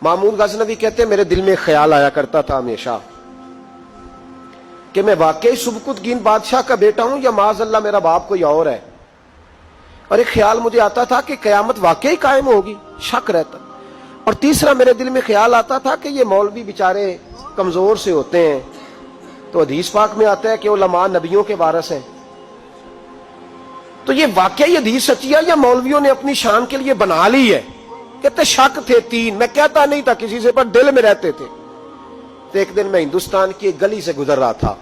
महमूद गजनवी कहते मेरे दिल में ख्याल आया करता था हमेशा कि मैं वाकई सुबकुतगीन बादशाह का बेटा हूं या माज़अल्लाह मेरा बाप कोई और है। और एक ख्याल मुझे आता था कि कयामत वाकई कायम होगी, शक रहता। और तीसरा मेरे दिल में ख्याल आता था कि ये मौलवी बेचारे कमजोर से होते हैं, तो हदीस पाक में आता है कि उलमा नबियों के वारिस हैं। तो ये वाकई हदीस सच्ची है या मौलवियों ने अपनी शान के लिए बना ली है? कहते शक थे तीन, मैं कहता नहीं था किसी से, पर दिल में रहते थे। तो एक दिन मैं हिंदुस्तान की एक गली से गुजर रहा था,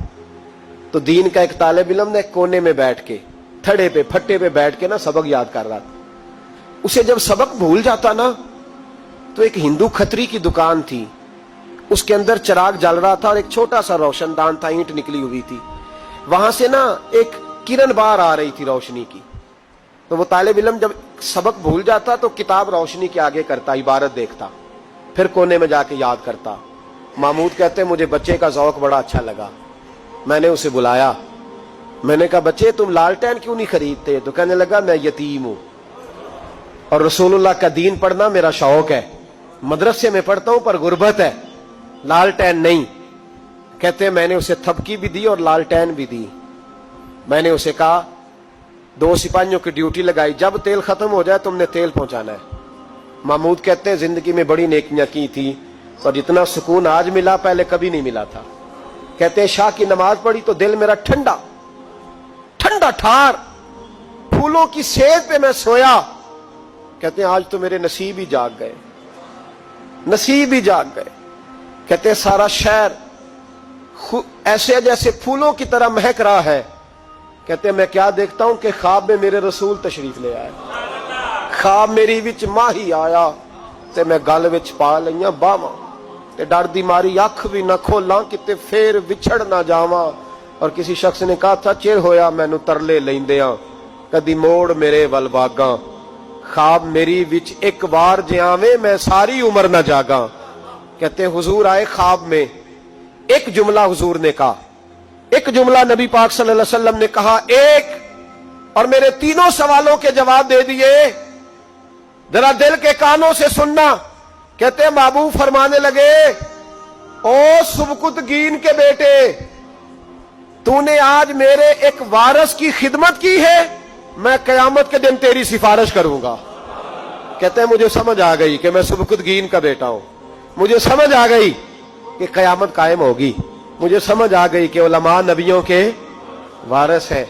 तो दीन का एक तालिब इल्म ने कोने में बैठ के थड़े पे फट्टे पे बैठ के ना सबक याद कर रहा था। उसे जब सबक भूल जाता ना, तो एक हिंदू खत्री की दुकान थी, उसके अंदर चिराग जल रहा था और एक छोटा सा रोशनदान था, ईंट निकली हुई थी, वहां से ना एक किरण बाहर आ रही थी रोशनी की। तो वो तालिब इल्म जब सबक भूल जाता तो किताब रोशनी के आगे करता, इबारत देखता, फिर कोने में जाके याद करता। महमूद कहते मुझे बच्चे का ज़ौक बड़ा अच्छा लगा, मैंने उसे बुलाया, मैंने कहा बच्चे तुम लालटेन क्यों नहीं खरीदते? तो कहने लगा मैं यतीम हूं और रसूलुल्लाह का दीन पढ़ना मेरा शौक है, मदरसे में पढ़ता हूं पर गुर्बत है, लालटेन नहीं। कहते मैंने उसे थपकी भी दी और लालटेन भी दी। मैंने उसे कहा 2 सिपाहियों की ड्यूटी लगाई, जब तेल खत्म हो जाए तुमने तेल पहुंचाना है। महमूद कहते हैं जिंदगी में बड़ी नेकियां की थी और जितना सुकून आज मिला पहले कभी नहीं मिला था। कहते हैं शाह की नमाज पढ़ी तो दिल मेरा ठंडा ठंडा ठार, फूलों की सेज पे मैं सोया। कहते हैं आज तो मेरे नसीब ही जाग गए, नसीब ही जाग गए। कहते हैं सारा शहर ऐसे जैसे फूलों की तरह महक रहा है। कहते हैं मैं क्या देखता हूं कि ख्वाब में मेरे रसूल तशरीफ ले आए, ख्वाब मेरी विच माही आया ते मैं गल विच पा लईयां बावां ते डर दी मारी अख भी ना खोलां किते फेर विछड़ ना जावां। और किसी शख्स ने कहा था चिर होया मैनू तरले लैंदियां कदी मोड़ मेरे वल वागां, ख्वाब मेरी विच एक बार जे आवे मैं सारी उम्र ना जागा। कहते हुजूर आए ख्वाब में, एक जुमला हुजूर ने कहा, एक जुमला नबी पाक सल्लल्लाहु अलैहि वसल्लम ने कहा एक, और मेरे तीनों सवालों के जवाब दे दिए। जरा दिल के कानों से सुनना। कहते महबूब फरमाने लगे ओ सुबकुतगीन के बेटे, तूने आज मेरे एक वारिस की खिदमत की है, मैं कयामत के दिन तेरी सिफारिश करूंगा। कहते हैं मुझे समझ आ गई कि मैं सुबकुतगीन का बेटा हूं, मुझे समझ आ गई कि कयामत कायम होगी, मुझे समझ आ गई कि उलमा नबियों के वारिस है।